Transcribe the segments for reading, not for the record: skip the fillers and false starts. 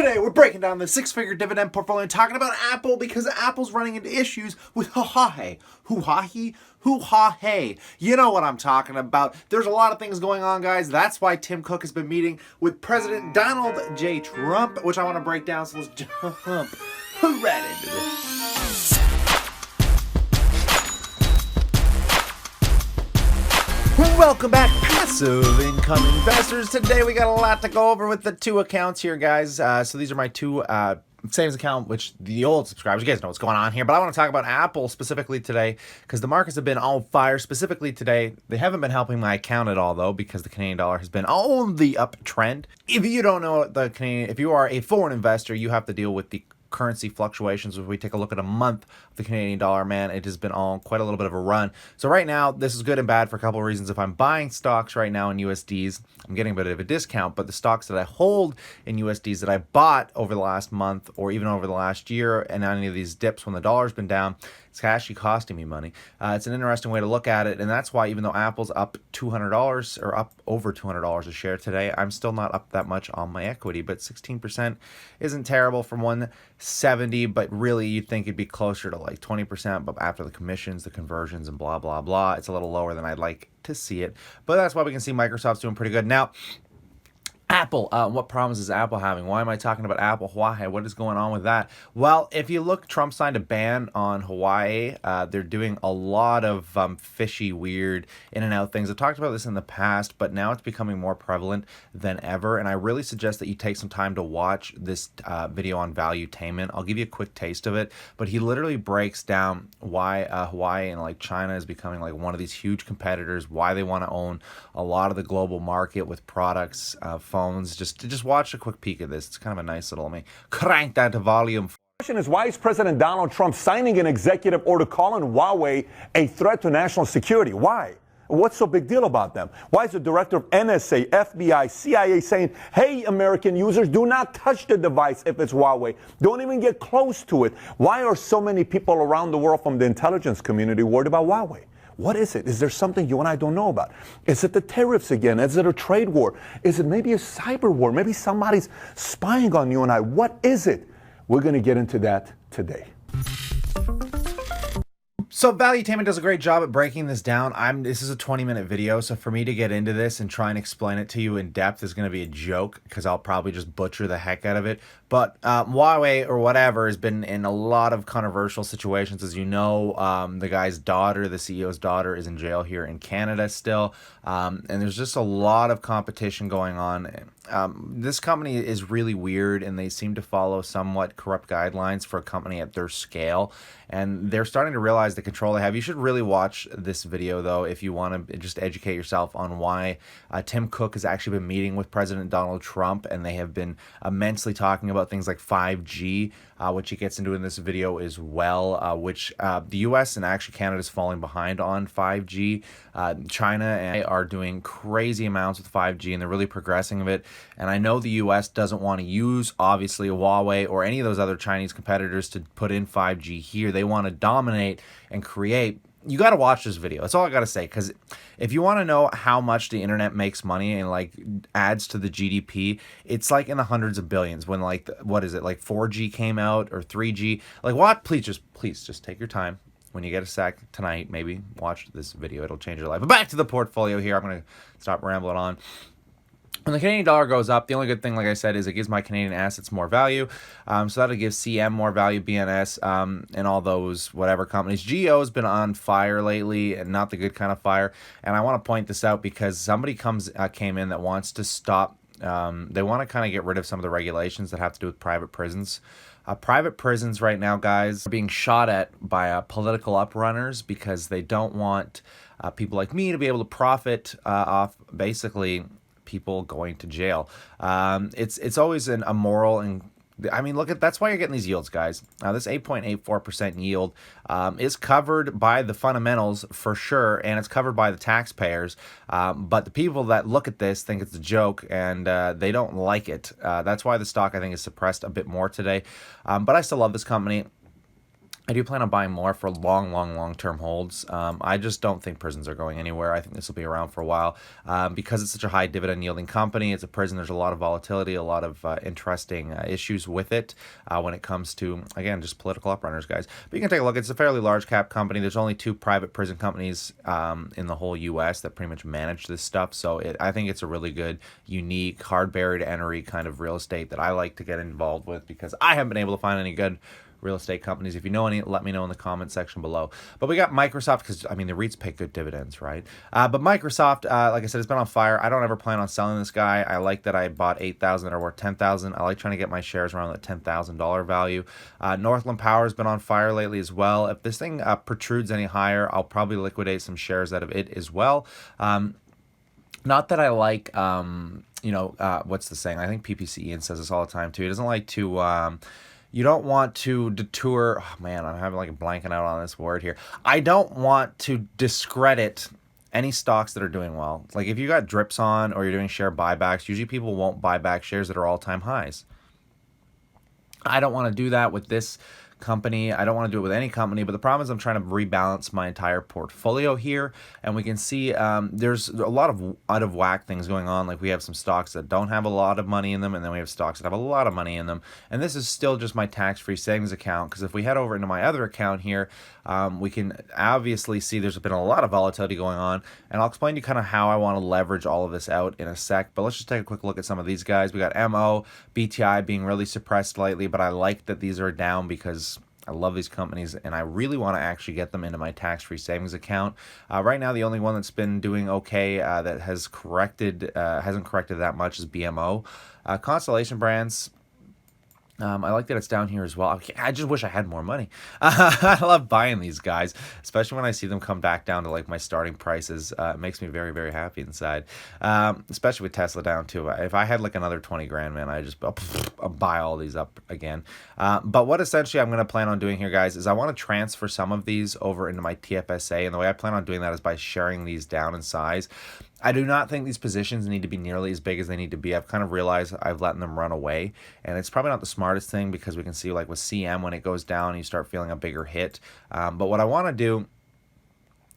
Today we're breaking down the six-figure dividend portfolio and talking about Apple because Apple's running into issues with Huawei. Huawei. You know what I'm talking about. There's a lot of things going on, guys. That's why Tim Cook has been meeting with President Donald J. Trump, which I want to break down, so let's jump right into this. Welcome back, passive income investors. Today we got a lot to go over with the two accounts here, guys. So these are my two savings account, which the old subscribers, you guys know what's going on here. But I want to talk about Apple specifically today because the markets have been on fire. Specifically today, they haven't been helping my account at all, though, because the Canadian dollar has been on the uptrend. If you don't know the Canadian, if you are a foreign investor, you have to deal with the currency fluctuations. If we take a look at a month of the Canadian dollar, man, it has been on quite a little bit of a run. So right now, this is good and bad for a couple of reasons. If I'm buying stocks right now in USDs, I'm getting a bit of a discount, but the stocks that I hold in USDs that I bought over the last month or even over the last year, and any of these dips when the dollar's been down, it's actually costing me money. It's an interesting way to look at it, and that's why even though Apple's up $200 or up over $200 a share today, I'm still not up that much on my equity, but 16% isn't terrible from 170, but really you'd think it'd be closer to like 20%, but after the commissions, the conversions, and blah, blah, blah, it's a little lower than I'd like to see it, but that's why we can see Microsoft's doing pretty good. Now, Apple, what problems is Apple having? Why am I talking about Apple? Huawei, what is going on with that? Well, if you look, Trump signed a ban on Huawei. They're doing a lot of fishy, weird, in and out things. I've talked about this in the past, but now it's becoming more prevalent than ever. And I really suggest that you take some time to watch this video on valuetainment. I'll give you a quick taste of it, but he literally breaks down why Huawei and like China is becoming like one of these huge competitors, why they want to own a lot of the global market with products, phones. Just watch a quick peek of this. It's kind of a nice little, let me crank that to volume. The question is, why is President Donald Trump signing an executive order calling Huawei a threat to national security? Why? What's so big deal about them? Why is the director of NSA, FBI, CIA saying, hey, American users, do not touch the device if it's Huawei. Don't even get close to it. Why are so many people around the world from the intelligence community worried about Huawei? What is it? Is there something you and I don't know about? Is it the tariffs again? Is it a trade war? Is it maybe a cyber war? Maybe somebody's spying on you and I. What is it? We're going to get into that today. So Valuetainment does a great job at breaking this down. This is a 20-minute video, so for me to get into this and try and explain it to you in depth is going to be a joke because I'll probably just butcher the heck out of it. But Huawei or whatever has been in a lot of controversial situations. As you know, the guy's daughter, the CEO's daughter, is in jail here in Canada still. And there's just a lot of competition going on. This company is really weird, and they seem to follow somewhat corrupt guidelines for a company at their scale. And they're starting to realize the control they have. You should really watch this video, though, if you want to just educate yourself on why Tim Cook has actually been meeting with President Donald Trump, and they have been immensely talking about things like 5G, which he gets into in this video as well, which the U.S. and actually Canada is falling behind on 5G. China and are doing crazy amounts with 5G, and they're really progressing of it. And I know the U.S. doesn't want to use, obviously, Huawei or any of those other Chinese competitors to put in 5G here. They want to dominate and create. You got to watch this video. That's all I got to say, because if you want to know how much the internet makes money and like adds to the GDP, it's like in the hundreds of billions. When like, what is it, like 4G came out or 3G? Like what? Please just take your time. When you get a sec tonight, maybe watch this video. It'll change your life. But back to the portfolio here. I'm going to stop rambling on. When the Canadian dollar goes up, the only good thing, like I said, is it gives my Canadian assets more value. So that'll give CM more value, BNS, and all those whatever companies. GEO has been on fire lately, and not the good kind of fire. And I want to point this out because somebody came in that wants to stop. They want to kind of get rid of some of the regulations that have to do with private prisons. Private prisons right now, guys, are being shot at by political uprunners because they don't want people like me to be able to profit off basically people going to jail. It's always an immoral and I mean, that's why you're getting these yields, guys. This 8.84% yield is covered by the fundamentals for sure, and it's covered by the taxpayers. But the people that look at this think it's a joke, and they don't like it. That's why the stock, I think, is suppressed a bit more today. But I still love this company. I do plan on buying more for long-term holds. I just don't think prisons are going anywhere. I think this will be around for a while because it's such a high dividend yielding company. It's a prison. There's a lot of volatility, a lot of interesting issues with it when it comes to, again, just political uprunners, guys. But you can take a look. It's a fairly large cap company. There's only 2 private prison companies in the whole U.S. that pretty much manage this stuff. So I think it's a really good, unique, hard barrier to entry kind of real estate that I like to get involved with because I haven't been able to find any good real estate companies. If you know any, let me know in the comment section below. But we got Microsoft because, I mean, the REITs pay good dividends, right? But Microsoft, like I said, it's been on fire. I don't ever plan on selling this guy. I like that I bought 8,000 or worth 10,000. I like trying to get my shares around that $10,000 value. Northland Power has been on fire lately as well. If this thing protrudes any higher, I'll probably liquidate some shares out of it as well. Not that I like, what's the saying? I think PPC Ian says this all the time too. He doesn't like to... you don't want to detour. Oh man, I'm having like a blanking out on this word here. I don't want to discredit any stocks that are doing well. Like if you got drips on or you're doing share buybacks, usually people won't buy back shares that are all-time highs. I don't want to do that with this company. I don't want to do it with any company, but the problem is I'm trying to rebalance my entire portfolio here, and we can see there's a lot of out of whack things going on. Like we have some stocks that don't have a lot of money in them, and then we have stocks that have a lot of money in them, and this is still just my tax-free savings account, because if we head over into my other account here, we can obviously see there's been a lot of volatility going on, and I'll explain to you kind of how I want to leverage all of this out in a sec. But let's just take a quick look at some of these guys. We got MO, BTI being really suppressed lately, but I like that these are down because I love these companies, and I really want to actually get them into my tax-free savings account. Right now, the only one that's been doing okay that has hasn't corrected that much is BMO. Constellation Brands, I like that it's down here as well. I just wish I had more money. I love buying these guys, especially when I see them come back down to like my starting prices. It makes me very, very happy inside, especially with Tesla down too. If I had like another 20 grand, man, I'll buy all these up again. But what essentially I'm going to plan on doing here, guys, is I want to transfer some of these over into my TFSA. And the way I plan on doing that is by sharing these down in size. I do not think these positions need to be nearly as big as they need to be. I've kind of realized I've let them run away, and it's probably not the smartest thing because we can see like with CM when it goes down, you start feeling a bigger hit. But what I want to do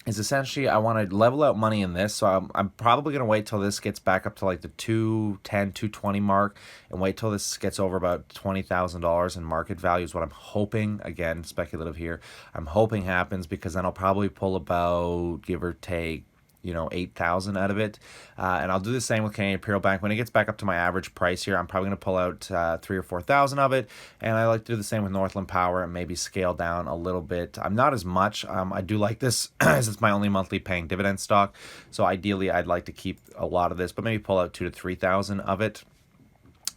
is essentially I want to level out money in this. So I'm probably going to wait till this gets back up to like the 210, 220 mark and wait till this gets over about $20,000 in market value is what I'm hoping, again, speculative here, I'm hoping happens, because then I'll probably pull about, give or take, 8,000 out of it. And I'll do the same with Canadian Imperial Bank. When it gets back up to my average price here, I'm probably going to pull out 3,000 or 4,000 of it. And I like to do the same with Northland Power and maybe scale down a little bit. I'm not as much. I do like this as it's my only monthly paying dividend stock. So ideally, I'd like to keep a lot of this, but maybe pull out 2,000 to 3,000 of it.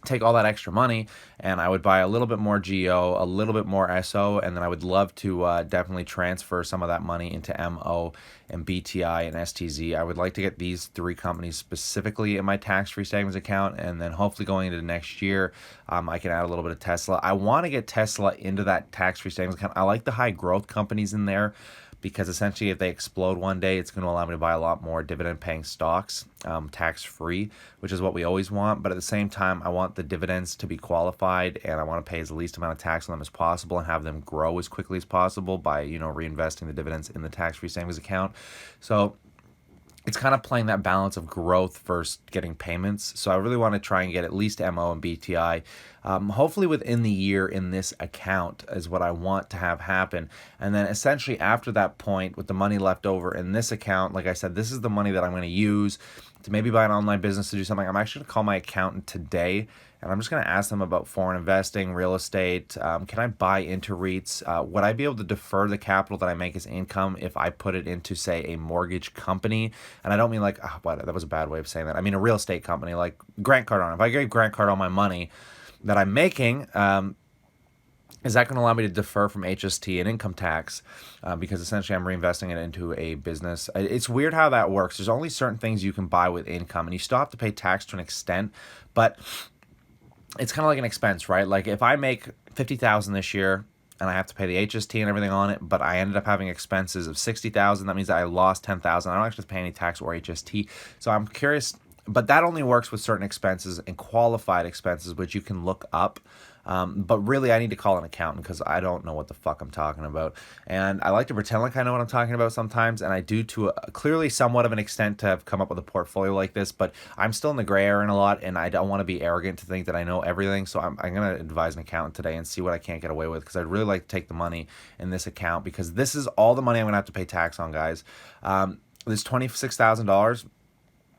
Take all that extra money and I would buy a little bit more GO, a little bit more SO, and then I would love to definitely transfer some of that money into MO and BTI and STZ. I would like to get these 3 companies specifically in my tax-free savings account, and then hopefully going into next year, I can add a little bit of Tesla. I want to get Tesla into that tax-free savings account. I like the high growth companies in there, because essentially if they explode one day, it's going to allow me to buy a lot more dividend-paying stocks, tax-free, which is what we always want. But at the same time, I want the dividends to be qualified, and I want to pay as the least amount of tax on them as possible and have them grow as quickly as possible by, reinvesting the dividends in the tax-free savings account. So it's kind of playing that balance of growth versus getting payments. So I really want to try and get at least MO and BTI. Hopefully within the year in this account is what I want to have happen. And then essentially after that point, with the money left over in this account, like I said, this is the money that I'm going to use to maybe buy an online business, to do something. I'm actually going to call my accountant today, and I'm just going to ask them about foreign investing, real estate. Can I buy into REITs? Would I be able to defer the capital that I make as income if I put it into, say, a mortgage company? And I don't mean like, that was a bad way of saying that. I mean a real estate company like Grant Cardone. If I gave Grant Cardone my money that I'm making, is that going to allow me to defer from HST and income tax? Because essentially I'm reinvesting it into a business. It's weird how that works. There's only certain things you can buy with income, and you still have to pay tax to an extent, but it's kind of like an expense, right? Like if I make $50,000 this year and I have to pay the HST and everything on it, but I ended up having expenses of $60,000, that means that I lost $10,000. I don't actually have to pay any tax or HST. So I'm curious, but that only works with certain expenses and qualified expenses, which you can look up. But really, I need to call an accountant because I don't know what the fuck I'm talking about. And I like to pretend like I know what I'm talking about sometimes, and I do to clearly somewhat of an extent to have come up with a portfolio like this, but I'm still in the gray area in a lot, and I don't want to be arrogant to think that I know everything. So I'm going to advise an accountant today and see what I can't get away with, because I'd really like to take the money in this account, because this is all the money I'm going to have to pay tax on, guys. This $26,000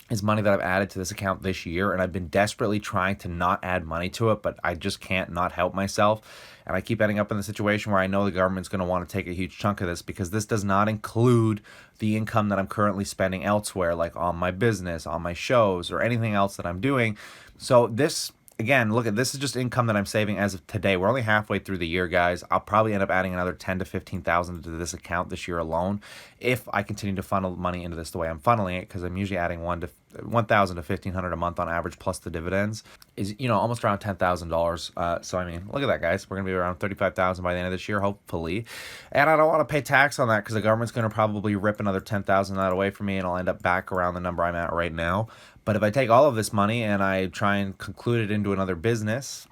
is money that I've added to this account this year, and I've been desperately trying to not add money to it, but I just can't not help myself. And I keep ending up in the situation where I know the government's going to want to take a huge chunk of this, because this does not include the income that I'm currently spending elsewhere, like on my business, on my shows, or anything else that I'm doing. So this, again, look, at this is just income that I'm saving as of today. We're only halfway through the year, guys. I'll probably end up adding another 10 to 15,000 to this account this year alone, if I continue to funnel money into this the way I'm funneling it, because I'm usually adding 1,000 to 1,500 a month on average, plus the dividends is, almost around $10,000. So I mean, look at that, guys. We're gonna be around 35,000 by the end of this year, hopefully. And I don't want to pay tax on that, because the government's gonna probably rip another 10,000 that away from me, and I'll end up back around the number I'm at right now. But if I take all of this money and I try and conclude it into another business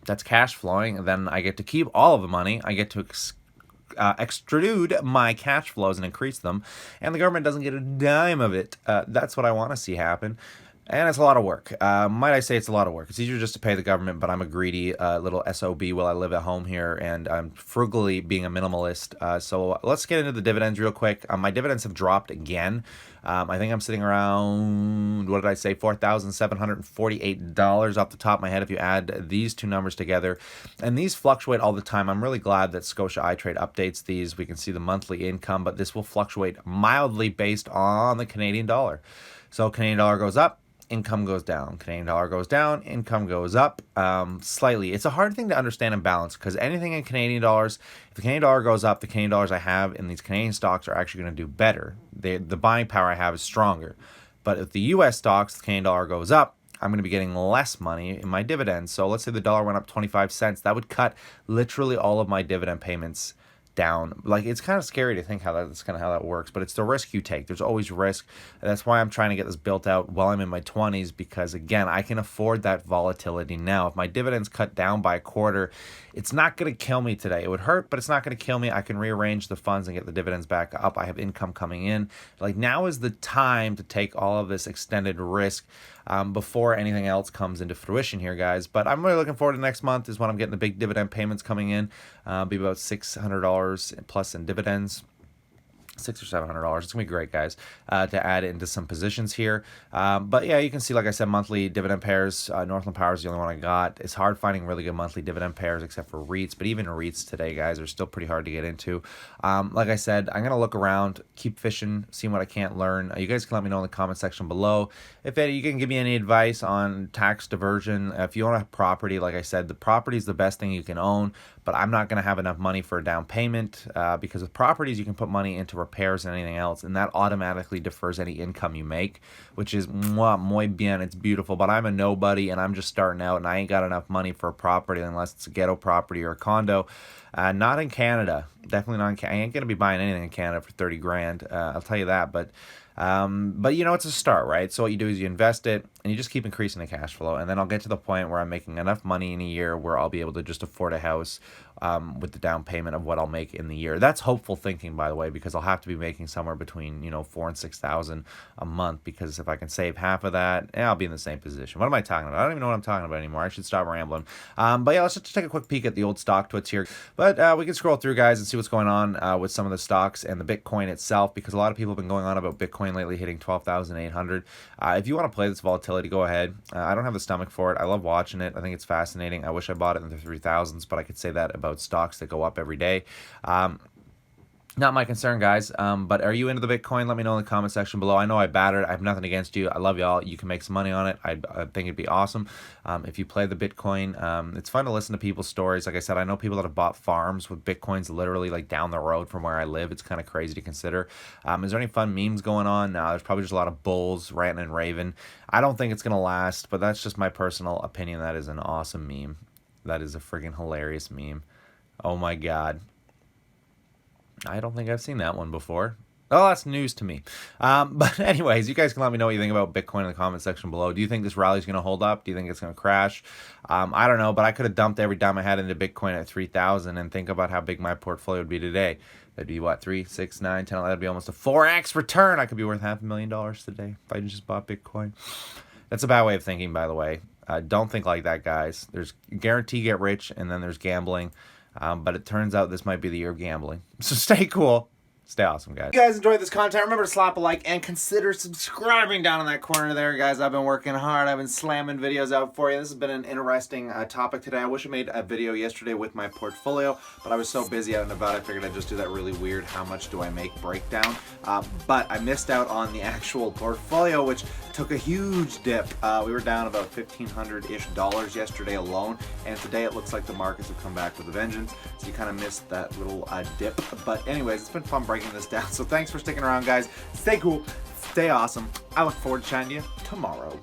that's cash flowing, then I get to keep all of the money. I get to extrude my cash flows and increase them, and the government doesn't get a dime of it. That's what I want to see happen. And it's a lot of work. Might I say it's a lot of work. It's easier just to pay the government, but I'm a greedy little SOB while I live at home here, and I'm frugally being a minimalist. So let's get into the dividends real quick. My dividends have dropped again. I think I'm sitting around, what did I say, $4,748 off the top of my head if you add these two numbers together. And these fluctuate all the time. I'm really glad that Scotia iTrade updates these. We can see the monthly income, but this will fluctuate mildly based on the Canadian dollar. So Canadian dollar goes up, income goes down. Canadian dollar goes down, income goes up slightly. It's a hard thing to understand and balance, because anything in Canadian dollars, if the Canadian dollar goes up, the Canadian dollars I have in these Canadian stocks are actually going to do better. The buying power I have is stronger. But if the U.S. stocks, the Canadian dollar goes up, I'm going to be getting less money in my dividends. So let's say the dollar went up 25 cents. That would cut literally all of my dividend payments down. Like, it's kind of scary to think that's kind of how that works, but it's the risk you take. There's always risk. And that's why I'm trying to get this built out while I'm in my 20s, because again, I can afford that volatility now. If my dividends cut down by a quarter, it's not going to kill me today. It would hurt, but it's not going to kill me. I can rearrange the funds and get the dividends back up. I have income coming in. Like, now is the time to take all of this extended risk before anything else comes into fruition here, guys. But I'm really looking forward to next month is when I'm getting the big dividend payments coming in. Be about $600 plus in dividends. $600 or $700. It's gonna be great, guys, to add into some positions here. But yeah, you can see, like I said, monthly dividend pairs. Northland Power is the only one I got. It's hard finding really good monthly dividend pairs, except for REITs. But even REITs today, guys, are still pretty hard to get into. Like I said, I'm gonna look around, keep fishing, seeing what I can't learn. You guys can let me know in the comment section below. If you can give me any advice on tax diversion. If you own a property, like I said, the property is the best thing you can own. But I'm not going to have enough money for a down payment, because with properties, you can put money into repairs and anything else, and that automatically defers any income you make, which is muy bien. It's beautiful, but I'm a nobody, and I'm just starting out, and I ain't got enough money for a property unless it's a ghetto property or a condo. Not in Canada. Definitely not in Canada. I ain't going to be buying anything in Canada for 30 grand. I'll tell you that, but it's a start, right? So what you do is you invest it, and you just keep increasing the cash flow, and then I'll get to the point where I'm making enough money in a year where I'll be able to just afford a house with the down payment of what I'll make in the year. That's hopeful thinking, by the way, because I'll have to be making somewhere between $4,000 and $6,000 a month, because if I can save half of that, I'll be in the same position. What am I talking about? I don't even know what I'm talking about anymore. I should stop rambling. But yeah, let's just take a quick peek at the old stock twits here. But we can scroll through, guys, and see what's going on with some of the stocks and the Bitcoin itself, because a lot of people have been going on about Bitcoin lately, hitting 12,800. If you want to play this volatility, go ahead. I don't have the stomach for it. I love watching it. I think it's fascinating. I wish I bought it in the 3,000s, but I could say that about stocks that go up every day. Not my concern, guys. But are you into the Bitcoin? Let me know in the comment section below. I know I battered. I have nothing against you. I love y'all. You can make some money on it. I think it'd be awesome if you play the Bitcoin. It's fun to listen to people's stories. Like I said, I know people that have bought farms with Bitcoins literally like down the road from where I live. It's kind of crazy to consider. Is there any fun memes going on? No, there's probably just a lot of bulls ranting and raving. I don't think it's going to last, but that's just my personal opinion. That is an awesome meme. That is a friggin' hilarious meme. Oh my God. I don't think I've seen that one before. Oh, that's news to me. But anyways, you guys can let me know what you think about Bitcoin in the comment section below. Do you think this rally is going to hold up? Do you think it's going to crash? I don't know, but I could have dumped every dime I had into Bitcoin at 3,000 and think about how big my portfolio would be today. That'd be what, 3, 6, 9, 10, that'd be almost a 4x return. I could be worth $500,000 today if I just bought Bitcoin. That's a bad way of thinking, by the way. Don't think like that, guys. There's guarantee get rich, and then there's gambling. But it turns out this might be the year of gambling. So stay cool. Stay awesome, guys. If you guys enjoyed this content, remember to slap a like and consider subscribing down in that corner there, guys. I've been working hard. I've been slamming videos out for you. This has been an interesting topic today. I wish I made a video yesterday with my portfolio, but I was so busy out and about, I figured I'd just do that really weird how much do I make breakdown. But I missed out on the actual portfolio, which took a huge dip. We were down about $1,500-ish yesterday alone, and today it looks like the markets have come back with a vengeance, so you kind of missed that little dip. But anyways, it's been fun breaking this down, so thanks for sticking around, guys. Stay cool, stay awesome. I look forward to chatting to you tomorrow.